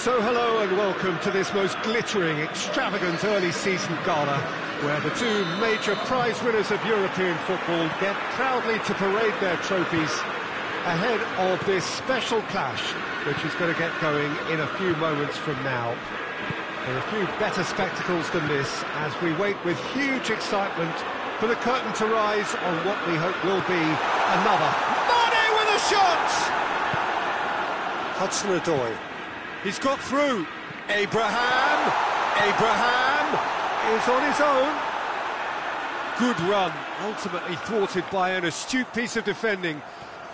So hello and welcome to this most glittering, extravagant early season gala, where the two major prize winners of European football get proudly to parade their trophies ahead of this special clash, which is going to get going in a few moments from now. There are few better spectacles than this as we wait with huge excitement for the curtain to rise on what we hope will be another. Mane with a shot! Hudson-Odoi. He's got through. Abraham is on his own. Good run, ultimately thwarted by an astute piece of defending.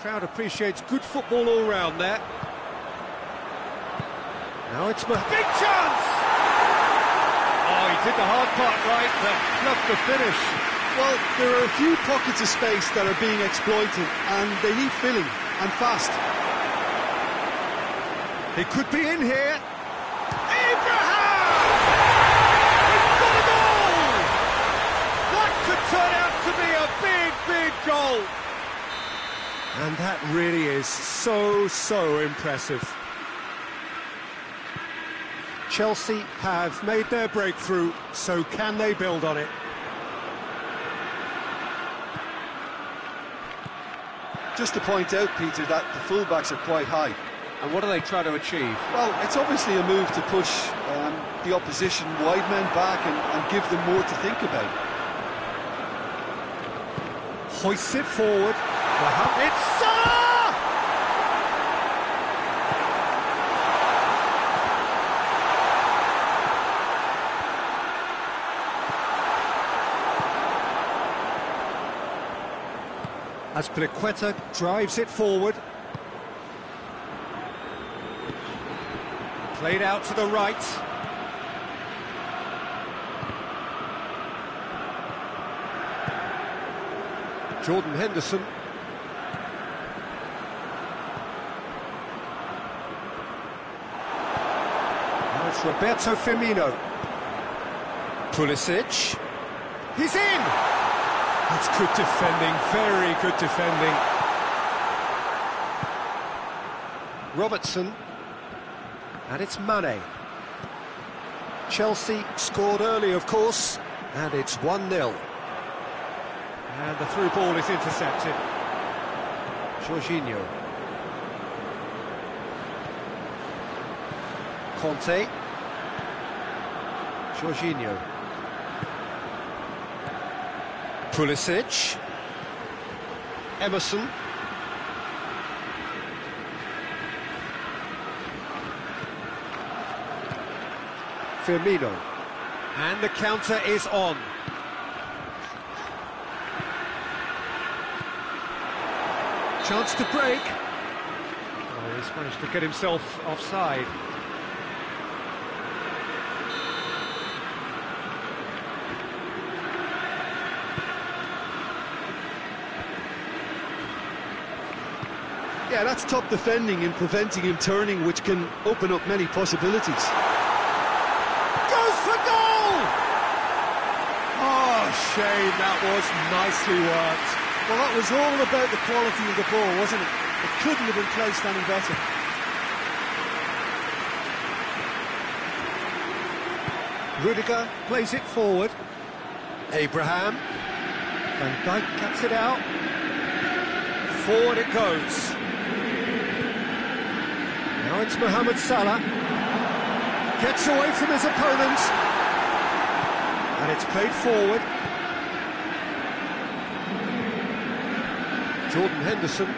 Crowd appreciates good football all round there. Now it's big chance! Oh, he did the hard part right, but fluffed the finish. Well, there are a few pockets of space that are being exploited, and they need filling, and fast. He could be in here. Abraham! He's got a goal! That could turn out to be a big goal. And that really is so impressive. Chelsea have made their breakthrough, so can they build on it? Just to point out, Peter, that the fullbacks are quite high. And what are they trying to achieve? Well, it's obviously a move to push the opposition wide men back and give them more to think about. Hoists it forward. It's Salah! Azpilicueta drives it forward. Played out to the right. Jordan Henderson. Now it's Roberto Firmino. Pulisic. He's in! That's good defending, very good defending. Robertson. And it's Mane. Chelsea scored early, of course, and it's 1-0. And the through ball is intercepted. Jorginho. Conte. Jorginho. Pulisic. Emerson. Firmino. And the counter is on. Chance to break. Oh, he's managed to get himself offside. Yeah, that's top defending and preventing him turning, which can open up many possibilities. Shame, that was nicely worked. Well, that was all about the quality of the ball, wasn't it? It couldn't have been placed any better. Rudiger plays it forward. Abraham. Van Dijk cuts it out. Forward it goes. Now it's Mohamed Salah. Gets away from his opponent. And it's played forward. Jordan Henderson.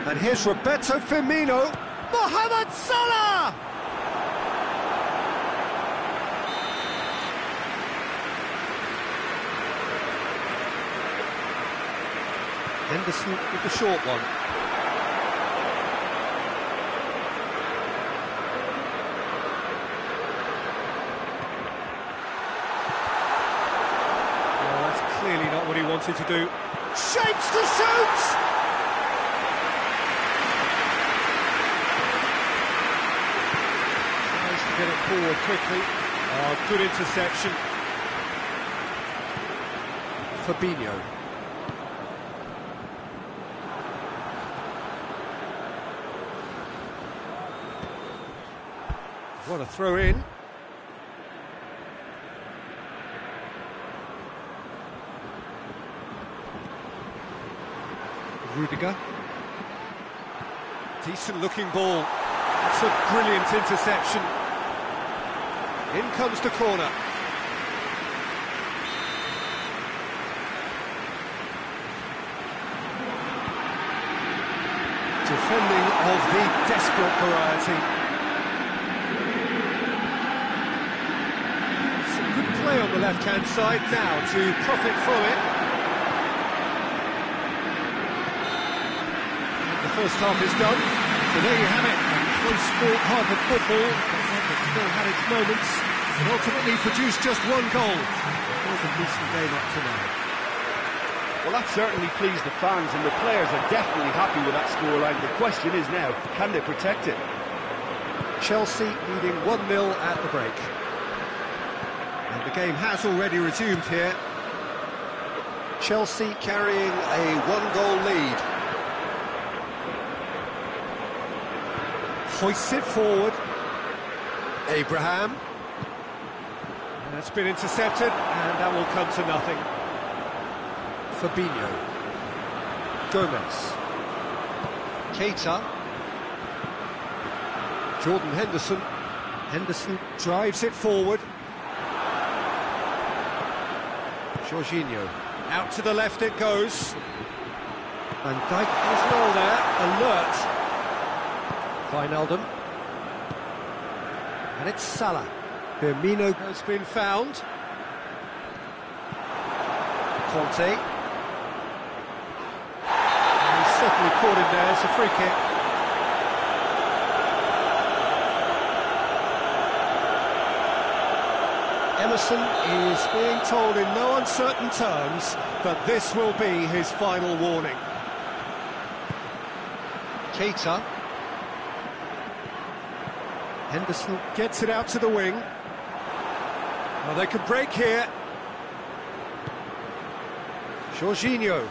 And here's Roberto Firmino. Mohamed Salah! Henderson with the short one. Well, that's clearly not what he wanted to do. Shapes to shoot! Tries to get it forward quickly. Oh, good interception. Fabinho. What a throw in. Rudiger. Decent looking ball. That's a brilliant interception. In comes the corner. Defending of the desperate variety. Some good play on the left-hand side now to profit from it. And the first half is done. So there you have it. A close sport half of football. It still had its moments. And ultimately produced just one goal. It was a decent game up to now. Well, that certainly pleased the fans, and the players are definitely happy with that scoreline. The question is now, can they protect it? Chelsea leading 1-0 at the break. And the game has already resumed here. Chelsea carrying a one-goal lead. Hoists it forward. Abraham. That's been intercepted, and that will come to nothing. Fabinho. Gomez. Keita. Jordan Henderson. Henderson drives it forward. Jorginho. Out to the left it goes. Van Dijk as well there. Alert. Wijnaldum. And it's Salah. Firmino has been found. Conte. Certainly caught him there, it's a free kick. Emerson is being told in no uncertain terms that this will be his final warning. Keita. Henderson gets it out to the wing. Well, they could break here. Jorginho.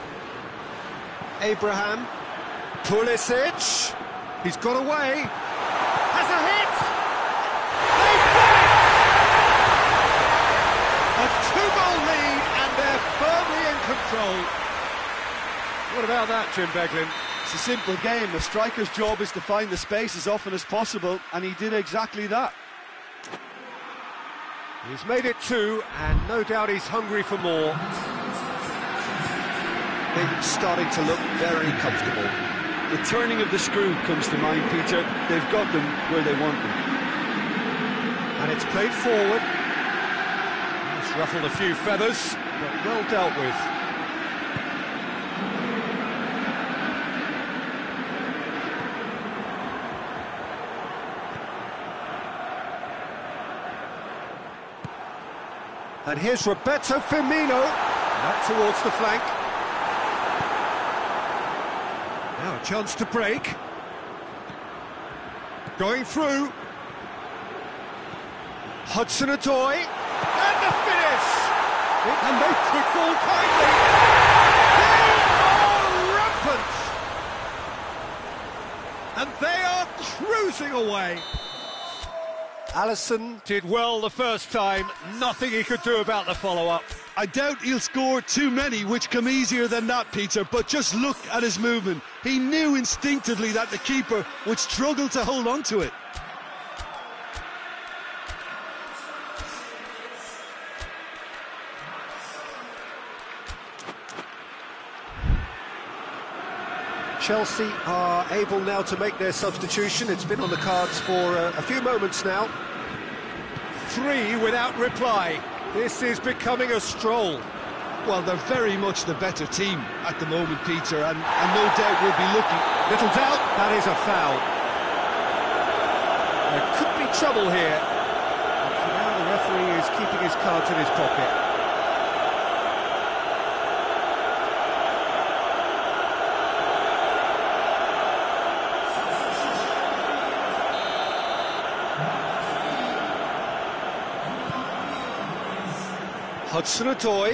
Abraham. Pulisic. He's got away. Has a hit! They've done it! A two-goal lead, and they're firmly in control. What about that, Jim Beglin? It's a simple game. The striker's job is to find the space as often as possible, and he did exactly that. He's made it two, and no doubt he's hungry for more. They're starting to look very comfortable. The turning of the screw comes to mind, Peter. They've got them where they want them. And it's played forward. It's ruffled a few feathers, but well dealt with. And here's Roberto Firmino. Up towards the flank. Now a chance to break. Going through. Hudson-Odoi. And the finish! And they could fall kindly. They are rampant! And they are cruising away. Alisson did well the first time. Nothing he could do about the follow-up. I doubt he'll score too many, which come easier than that, Peter, but just look at his movement. He knew instinctively that the keeper would struggle to hold on to it. Chelsea are able now to make their substitution. It's been on the cards for a few moments now. 3 without reply. This is becoming a stroll. Well, they're very much the better team at the moment, Peter, and no doubt we'll be looking. Little doubt, that is a foul. There could be trouble here. But for now, the referee is keeping his cards in his pocket. Hudson-Odoi.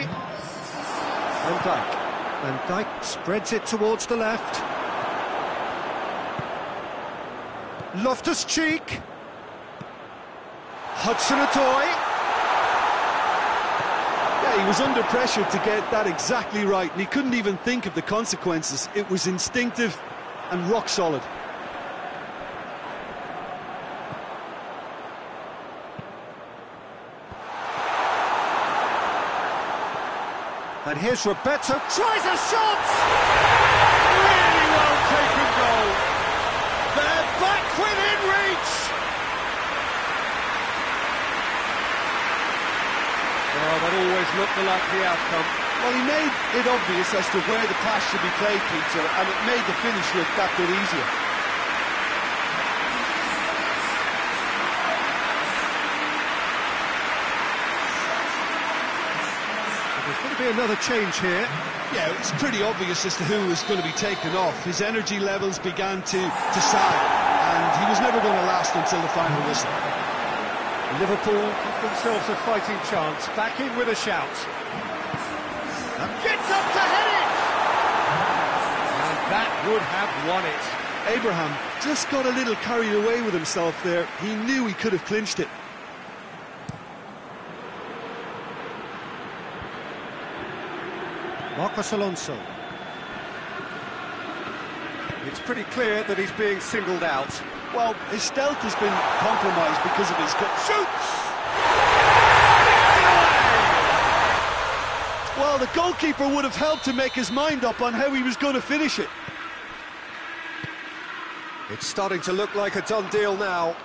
Van Dijk. Van Dijk spreads it towards the left. Loftus-Cheek. Hudson-Odoi. Yeah, he was under pressure to get that exactly right, and he couldn't even think of the consequences. It was instinctive and rock solid. And here's Roberto, tries a shot! Really well taken goal. They're back within reach! Oh, that always looked the likely outcome. Well, he made it obvious as to where the pass should be played, Peter, and it made the finish look that bit easier. There's going to be another change here. Yeah, it's pretty obvious as to who was going to be taken off. His energy levels began to sag, and he was never going to last until the final whistle. Liverpool give themselves a fighting chance, back in with a shout. And gets up to head it! And that would have won it. Abraham just got a little carried away with himself there. He knew he could have clinched it. Marcos Alonso. It's pretty clear that he's being singled out. Well, his stealth has been compromised because of his gut. Shoots! Well, the goalkeeper would have helped to make his mind up on how he was going to finish it. It's starting to look like a done deal now.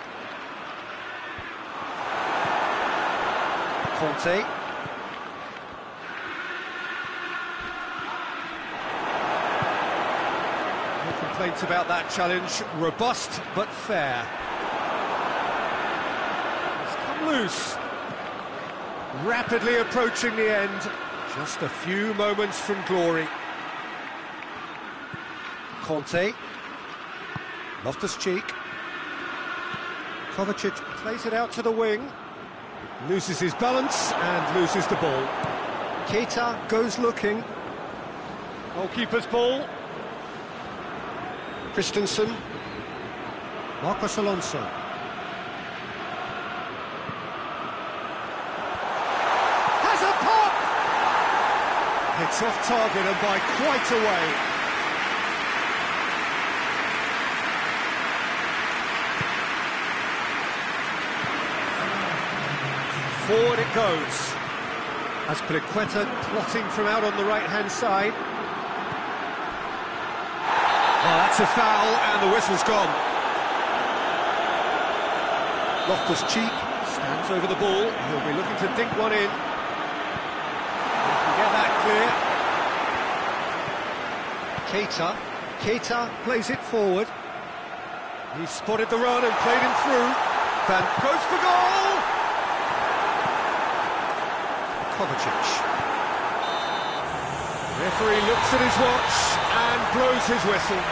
Conte. No complaints about that challenge. Robust but fair. It's come loose. Rapidly approaching the end. Just a few moments from glory. Conte. Loftus-Cheek. Kovacic plays it out to the wing. Loses his balance and loses the ball. Keita goes looking. Goalkeeper's ball. Christensen. Marcos Alonso. Has a pop! It's off target and by quite a way. Forward it goes. Azpilicueta plotting from out on the right-hand side. Oh, that's a foul, and the whistle's gone. Loftus-Cheek stands over the ball. He'll be looking to dink one in. He can get that clear. Keita plays it forward. He's spotted the run and played him through. Van goes for goal! Kovacic. The referee looks at his watch and blows his whistle.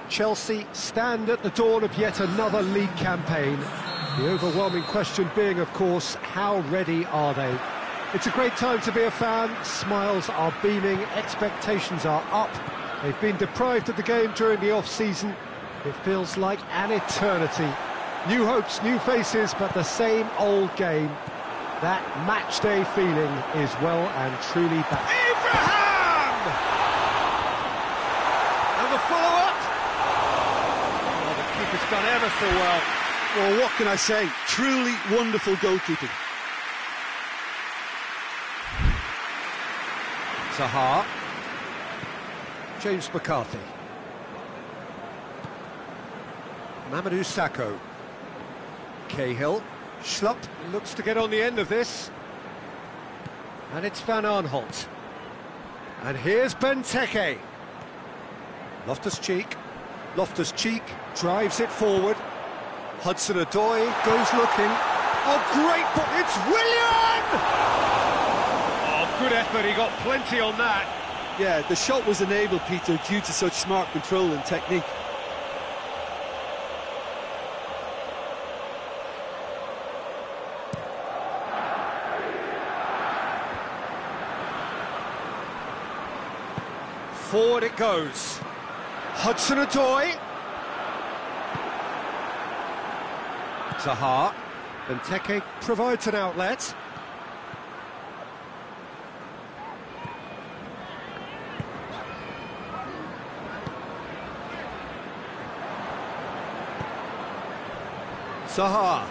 Chelsea stand at the dawn of yet another league campaign. The overwhelming question being, of course, how ready are they? It's a great time to be a fan. Smiles are beaming, expectations are up. They've been deprived of the game during the off-season. It feels like an eternity. New hopes, new faces, but the same old game. That match-day feeling is well and truly back. Abraham! And the follow-up. Oh, the keeper's done ever so well. Well, what can I say? Truly wonderful goalkeeping. Zaha. James McCarthy. Mamadou Sakho. Cahill. Schlupp looks to get on the end of this. And it's Van Aanholt. And here's Benteke. Loftus-Cheek. Loftus-Cheek drives it forward. Hudson-Odoi goes looking. Oh, great ball! It's Willian! Oh, good effort, he got plenty on that. Yeah, the shot was enabled, Peter, due to such smart control and technique. Forward it goes. Hudson-Odoi. Zaha. Benteke provides an outlet. Zaha.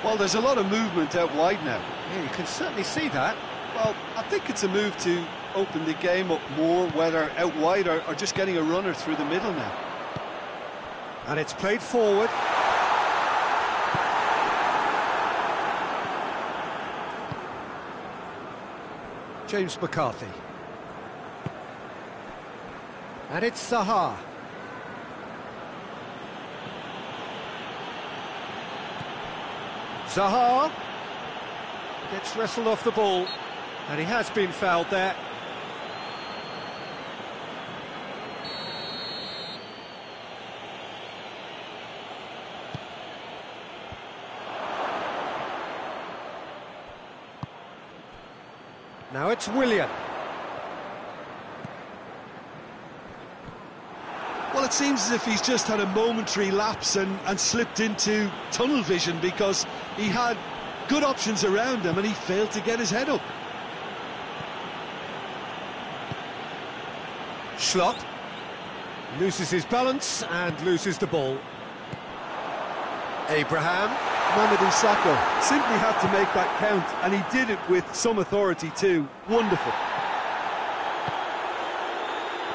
Well, there's a lot of movement out wide now. Yeah, you can certainly see that. Well, I think it's a move to open the game up more, whether out wide or just getting a runner through the middle now. And it's played forward. James McCarthy. And it's Zaha. Zaha gets wrestled off the ball, and he has been fouled there. Now it's Willian. Well, it seems as if he's just had a momentary lapse and slipped into tunnel vision, because he had good options around him and he failed to get his head up. Schlupp loses his balance and loses the ball. Abraham. Mamadou Sakho simply had to make that count, and he did it with some authority too. Wonderful.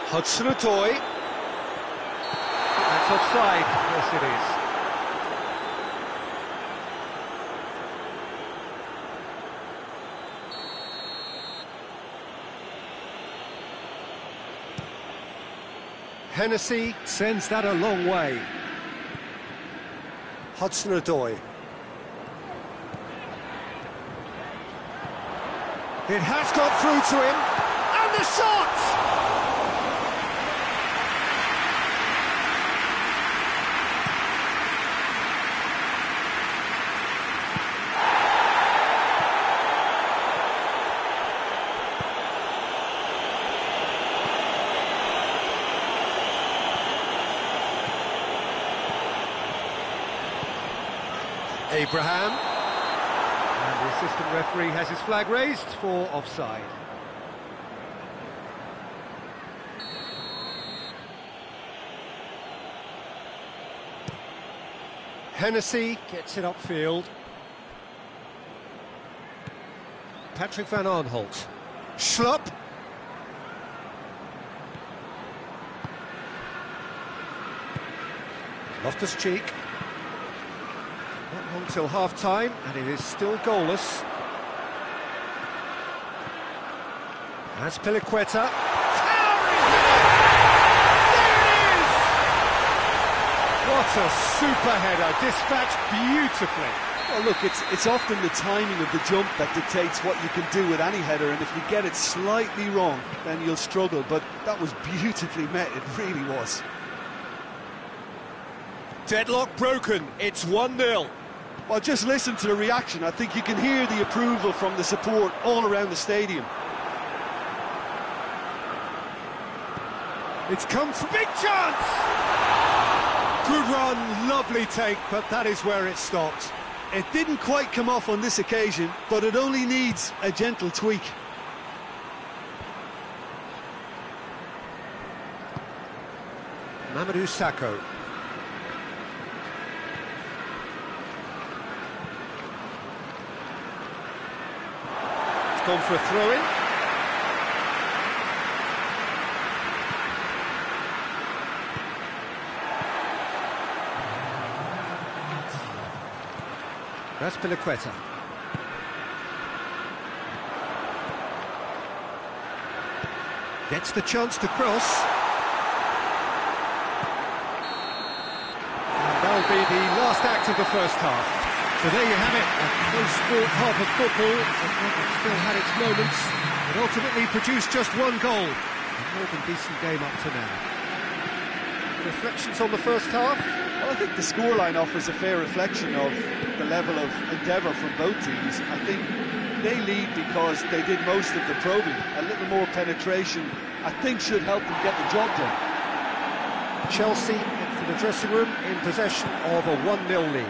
Hudson-Odoi. That's offside. Yes, it is. Hennessy sends that a long way. Hudson-Odoi. It has got through to him, and the shot! Abraham. And the assistant referee has his flag raised for offside. Hennessy gets it upfield. Patrick Van Aanholt. Schlupp. Loftus-Cheek. Not long till half-time, and it is still goalless. That's Piliqueta. What a super header, dispatched beautifully. Well, look, it's often the timing of the jump that dictates what you can do with any header, and if you get it slightly wrong, then you'll struggle. But that was beautifully met, it really was. Deadlock broken, it's 1-0. Well, just listen to the reaction. I think you can hear the approval from the support all around the stadium. It's come from big chance! Good run, lovely take, but that is where it stopped. It didn't quite come off on this occasion, but it only needs a gentle tweak. Mamadou Sakho. It's gone for a throw-in. That's Piliqueta. Gets the chance to cross. And that'll be the last act of the first half. So there you have it, a close-fought half of football. It still had its moments. It ultimately produced just one goal. A more than decent game up to now. Reflections on the first half? Well, I think the scoreline offers a fair reflection of the level of endeavour from both teams. I think they lead because they did most of the probing. A little more penetration, I think, should help them get the job done. Chelsea in for the dressing room in possession of a 1-0 lead.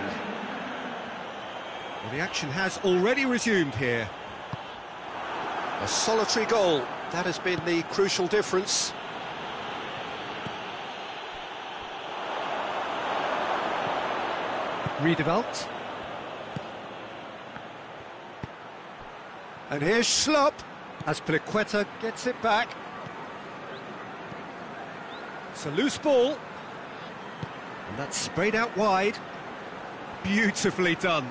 Well, the action has already resumed here. A solitary goal, that has been the crucial difference. Redeveloped. And here's Schlupp as Piliqueta gets it back. It's a loose ball. And that's sprayed out wide. Beautifully done.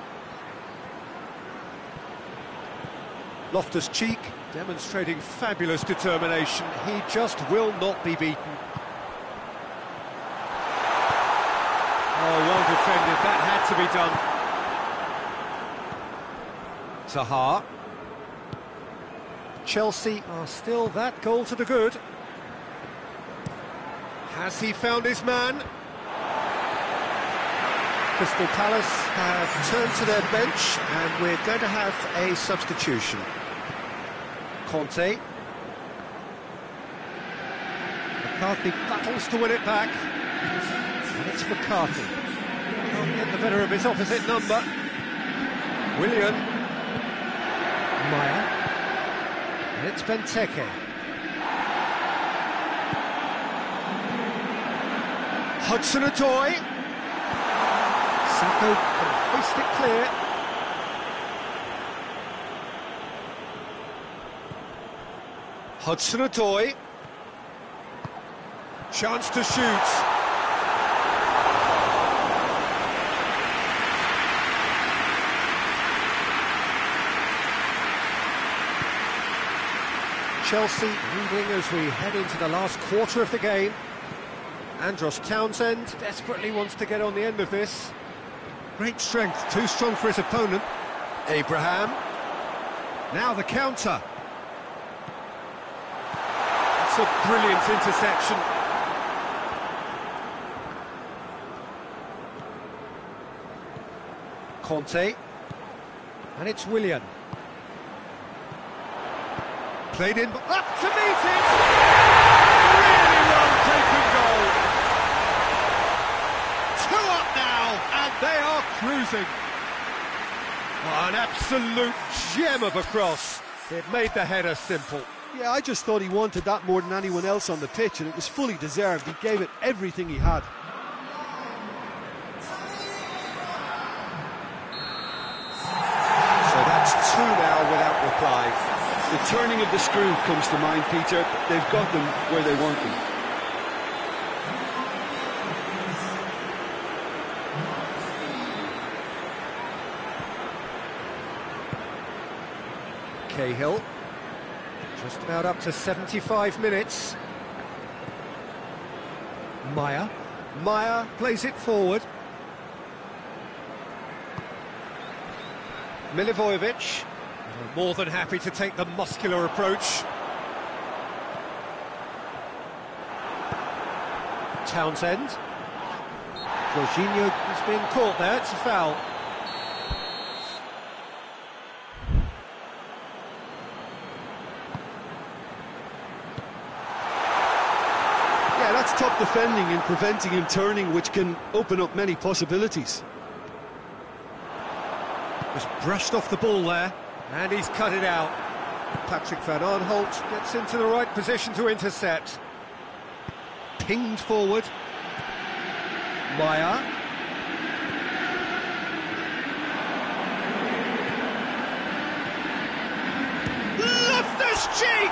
Loftus-Cheek demonstrating fabulous determination. He just will not be beaten. Oh, well defended, that had to be done. Zaha. Chelsea are still that goal to the good. Has he found his man? Crystal Palace have turned to their bench and we're going to have a substitution. Conte. McCarthy battles to win it back. And it's McCarthy. Can't get the better of his opposite number. Willian. Maya. And it's Benteke. Hudson-Odoi. Sakho can hoist it clear. Hudson-Odoi. Chance to shoot. Chelsea leading as we head into the last quarter of the game. Andros Townsend desperately wants to get on the end of this. Great strength, too strong for his opponent. Abraham. Now the counter. That's a brilliant interception. Conte. And it's Willian. Played in, up to meet it! Really well taken goal. 2 up now, and they are cruising. Oh, an absolute gem of a cross. It made the header simple. Yeah, I just thought he wanted that more than anyone else on the pitch, and it was fully deserved. He gave it everything he had. So that's 2 now without reply. The turning of the screw comes to mind, Peter. They've got them where they want them. Cahill, just about up to 75 minutes. Maya plays it forward. Milivojevic, more than happy to take the muscular approach. Townsend. Jorginho has been caught there, it's a foul. Yeah, that's top defending and preventing him turning, which can open up many possibilities. Just brushed off the ball there, and he's cut it out. Patrick van Aanholt gets into the right position to intercept. Pinged forward. Maya. Loftus-Cheek!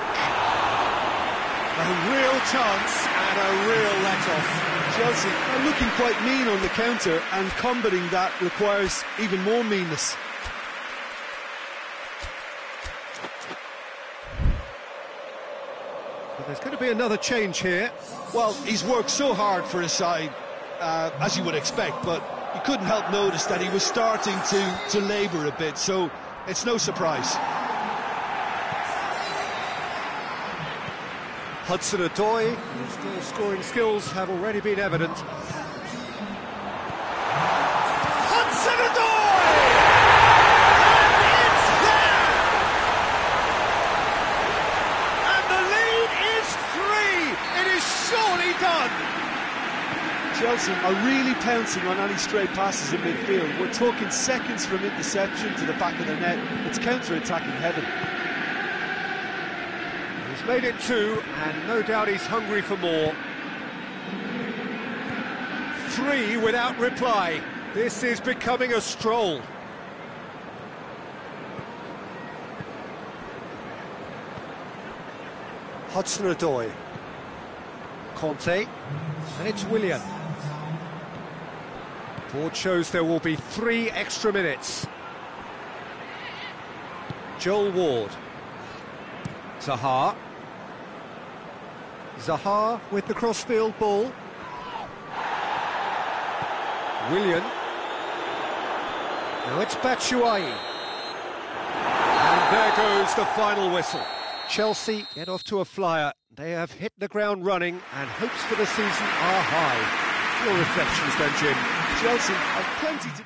A real chance and a real let-off. Chelsea are looking quite mean on the counter, and combating that requires even more meanness. There's going to be another change here. Well, he's worked so hard for his side, as you would expect, but you couldn't help notice that he was starting to labour a bit, so it's no surprise. Hudson-Odoi, his scoring skills have already been evident. Hudson-Odoi! Surely done! Chelsea are really pouncing on any stray passes in midfield. We're talking seconds from interception to the back of the net. It's counter-attacking heaven. He's made it 2, and no doubt he's hungry for more. 3 without reply. This is becoming a stroll. Hudson-Odoi. Conte, and it's Willian. Board shows there will be 3 extra minutes. Joel Ward. Zaha. Zaha with the crossfield ball. Willian. Now it's Batshuayi. And there goes the final whistle. Chelsea get off to a flyer. They have hit the ground running, and hopes for the season are high. Your reflections then, Jim? Chelsea have plenty to...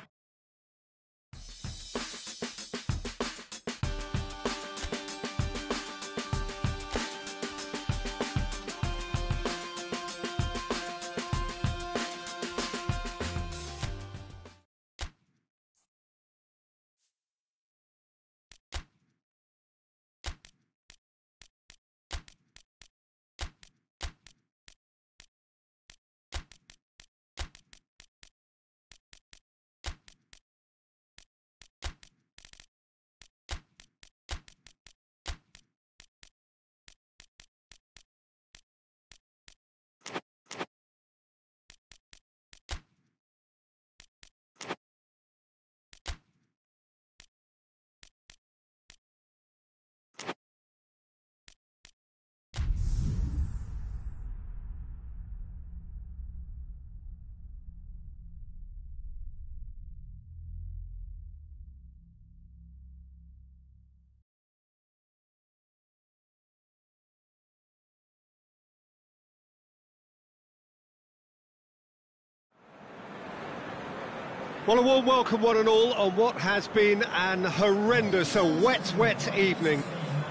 Well, a warm welcome one and all on what has been an horrendous, a wet evening.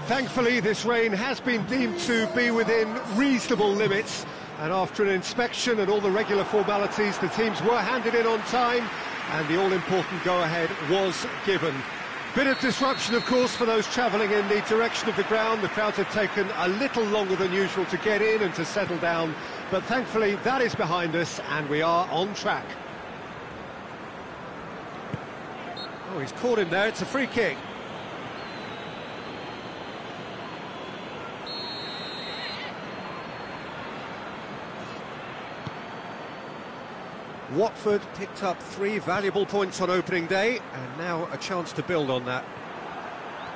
Thankfully, this rain has been deemed to be within reasonable limits, and after an inspection and all the regular formalities, the teams were handed in on time, and the all-important go-ahead was given. Bit of disruption, of course, for those travelling in the direction of the ground. The crowds have taken a little longer than usual to get in and to settle down, but thankfully that is behind us, and we are on track. Oh, he's caught him there, it's a free kick. Watford picked up 3 valuable points on opening day, and now a chance to build on that.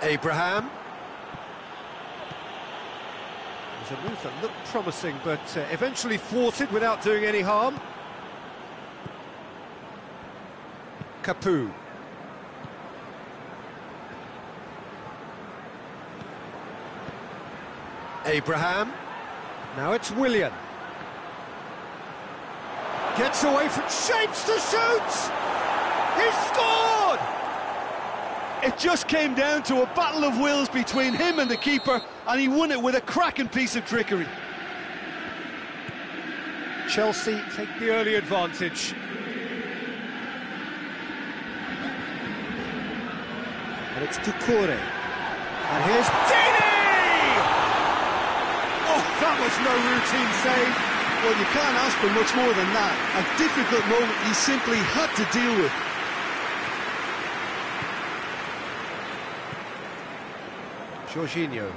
Abraham. It was a move that looked promising, but eventually thwarted without doing any harm. Capoue. Abraham. Now it's Willian. Gets away from shapes to shoot! He scored! It just came down to a battle of wills between him and the keeper, and he won it with a cracking piece of trickery. Chelsea take the early advantage. And it's Pokusati. And here's Dini! Oh, that was no routine save. Well, you can't ask for much more than that. A difficult moment he simply had to deal with. Jorginho.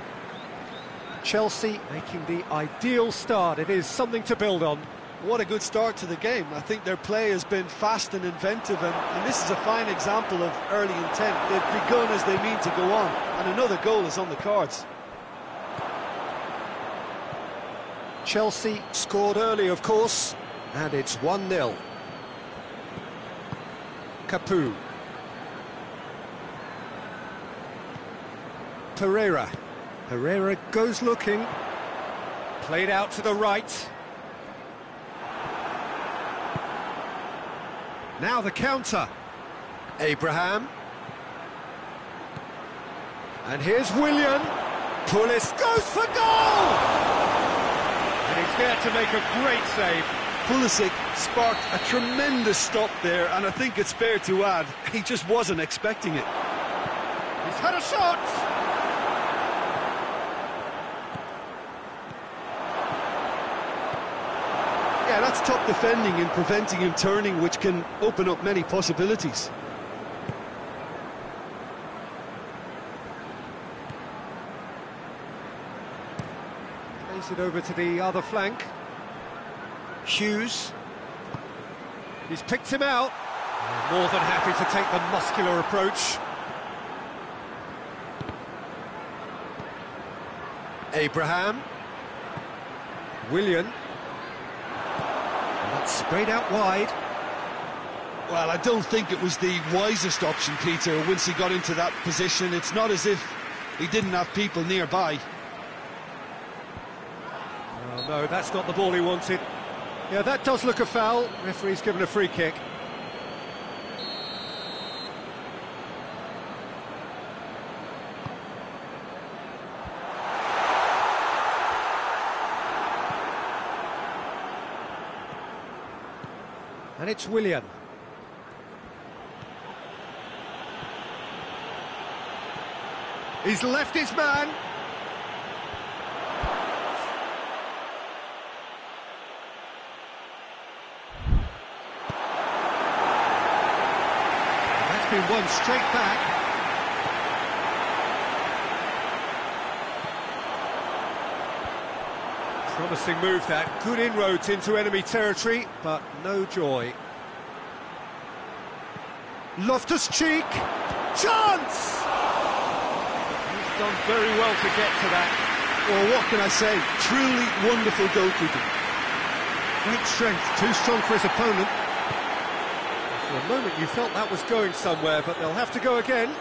Chelsea making the ideal start. It is something to build on. What a good start to the game. I think their play has been fast and inventive, and this is a fine example of early intent. They've begun as they mean to go on, and another goal is on the cards. Chelsea scored early, of course, and it's 1-0. Capu. Pereira. Pereira goes looking. Played out to the right. Now the counter. Abraham. And here's Willian. Pulis goes for goal! And he's there to make a great save. Pulisic sparked a tremendous stop there, and I think it's fair to add, he just wasn't expecting it. He's had a shot! Yeah, that's top defending and preventing him turning, which can open up many possibilities. Plays it over to the other flank. Hughes. He's picked him out. More than happy to take the muscular approach. Abraham. Willian. And that's sprayed out wide. Well, I don't think it was the wisest option, Peter, once he got into that position. It's not as if he didn't have people nearby. Oh, no, that's not the ball he wanted. Yeah, that does look a foul. Referee's given a free kick. And it's Willian. He's left his man. That's been won straight back. Promising move that. Good inroads into enemy territory, but no joy. Loftus-Cheek. Chance! He's done very well to get to that. Well, what can I say? Truly wonderful goalkeeping. Great strength, too strong for his opponent. For a moment you felt that was going somewhere, but they'll have to go again.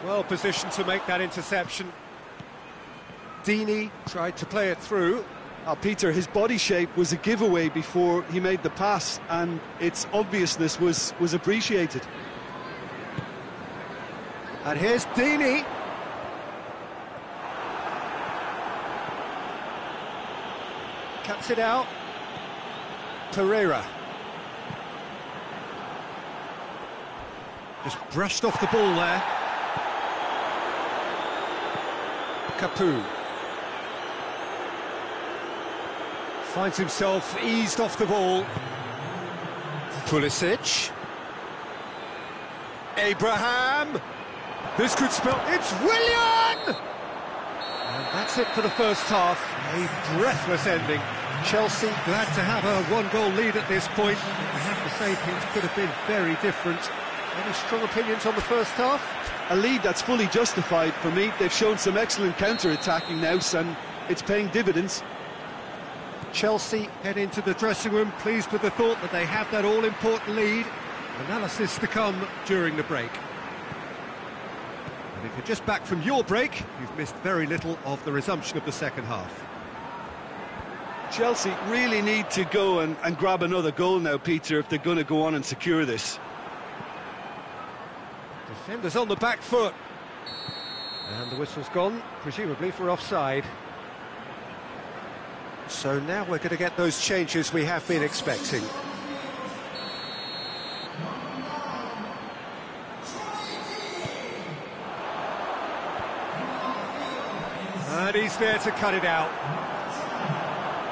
Well positioned to make that interception. Dini tried to play it through. Peter, his body shape was a giveaway before he made the pass, and its obviousness was appreciated. And here's Dini. Cuts it out. Pereira. Just brushed off the ball there. Capu. Finds himself eased off the ball. Pulisic. Abraham. This could spell... It's Willian! And that's it for the first half. A breathless ending. Chelsea glad to have a one-goal lead at this point. I have to say things could have been very different. Any strong opinions on the first half? A lead that's fully justified for me. They've shown some excellent counter-attacking now, and it's paying dividends. Chelsea head into the dressing room pleased with the thought that they have that all-important lead. Analysis to come during the break. And if you're just back from your break, you've missed very little of the resumption of the second half. Chelsea really need to go and grab another goal now, Peter, if they're going to go on and secure this. Defenders on the back foot. And the whistle's gone, presumably for offside. So now we're going to get those changes we have been expecting. And he's there to cut it out.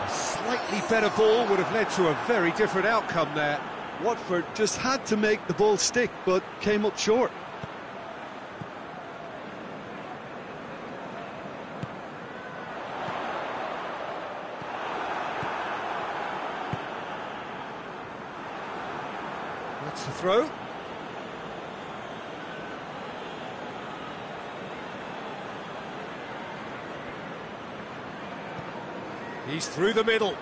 A slightly better ball would have led to a very different outcome there. Watford just had to make the ball stick, but came up short. That's the throw. He's through the middle.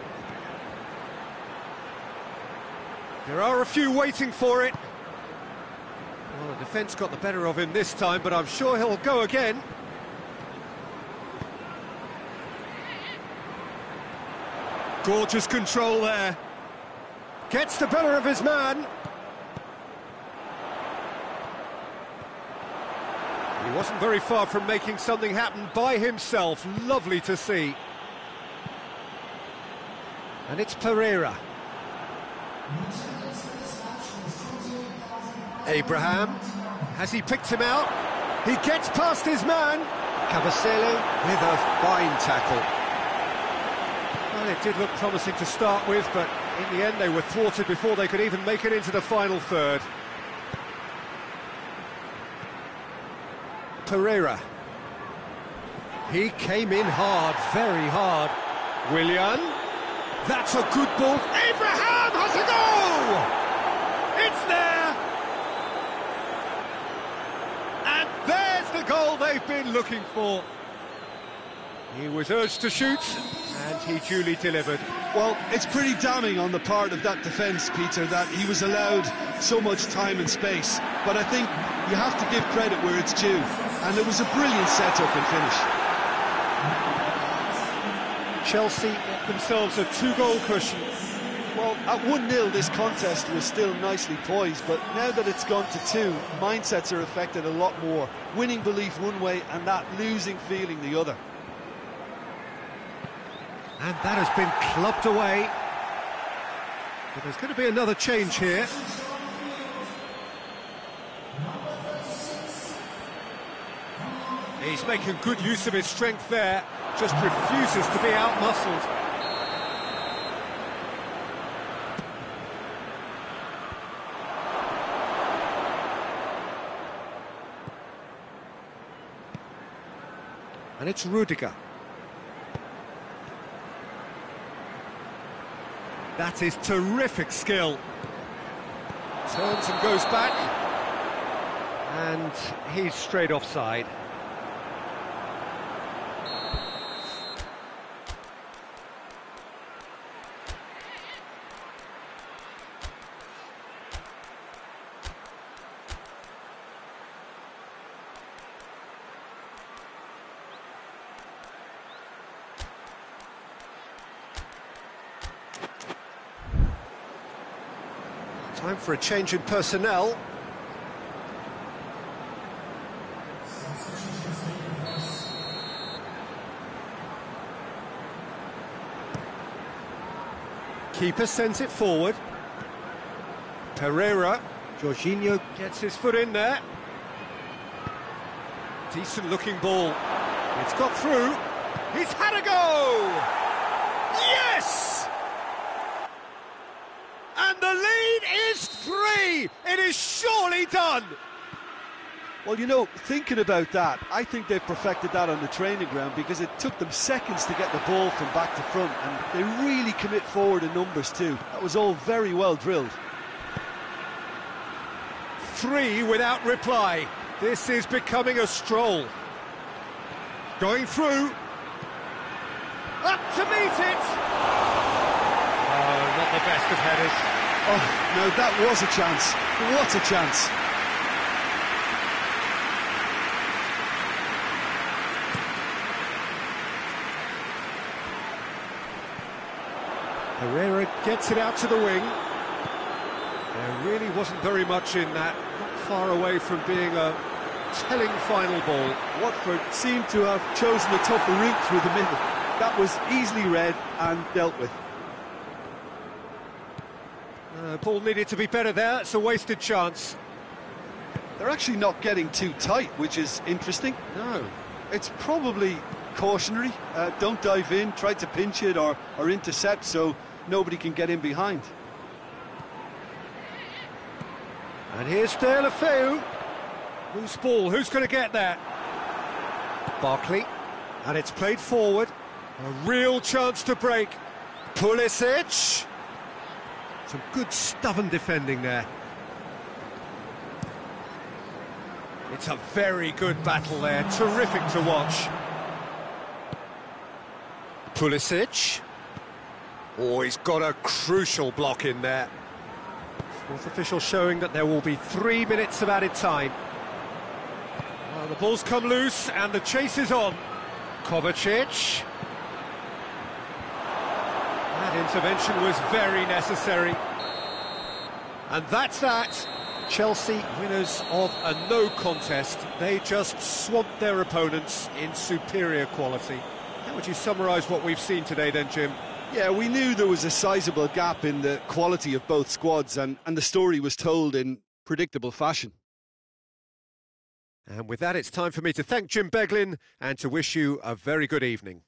There are a few waiting for it. Well, the defence got the better of him this time, but I'm sure he'll go again. Gorgeous control there. Gets the better of his man. He wasn't very far from making something happen by himself. Lovely to see. And it's Pereira. Abraham. Has he picked him out? He gets past his man. Cabasele with a fine tackle. Well, it did look promising to start with, but in the end they were thwarted before they could even make it into the final third. Pereira. He came in hard, very hard. Willian. That's a good ball. Abraham has a goal! It's there! And there's the goal they've been looking for. He was urged to shoot, and he duly delivered. Well, it's pretty damning on the part of that defence, Peter, that he was allowed so much time and space. But I think you have to give credit where it's due. And it was a brilliant set-up and finish. Chelsea get themselves a two-goal cushion. Well, at 1-0 this contest was still nicely poised, but now that it's gone to 2, mindsets are affected a lot more. Winning belief one way and that losing feeling the other. And that has been clubbed away. But there's going to be another change here. He's making good use of his strength there. Just refuses to be out-muscled. And it's Rudiger. That is terrific skill. Turns and goes back. And he's straight offside. Time for a change in personnel. Keeper sends it forward. Pereira. Jorginho gets his foot in there. Decent looking ball. It's got through. He's had a go! Yes! And the lead is 3! It is surely done! Well, you know, thinking about that, I think they've perfected that on the training ground because it took them seconds to get the ball from back to front, and they really commit forward in numbers too. That was all very well drilled. 3 without reply. This is becoming a stroll. Going through. Up to meet it! Oh, not the best of headers. Oh, no, that was a chance. What a chance. Herrera gets it out to the wing. There really wasn't very much in that, not far away from being a telling final ball. Watford seemed to have chosen a tougher route through the middle. That was easily read and dealt with. Ball needed to be better there, it's a wasted chance. They're actually not getting too tight, which is interesting. No. It's probably cautionary. Don't dive in, try to pinch it or intercept so nobody can get in behind. And here's Deulofeu. Loose ball, who's going to get that? Barkley, and it's played forward. A real chance to break. Pulisic. Some good stubborn defending there. It's a very good battle there, terrific to watch. Pulisic. Oh, he's got a crucial block in there. Fourth official showing that there will be 3 minutes of added time. Well, the ball's come loose and the chase is on. Kovacic. That intervention was very necessary. And that's that. Chelsea, winners of a no contest. They just swamped their opponents in superior quality. How would you summarise what we've seen today then, Jim? Yeah, we knew there was a sizable gap in the quality of both squads, and the story was told in predictable fashion. And with that, it's time for me to thank Jim Beglin and to wish you a very good evening.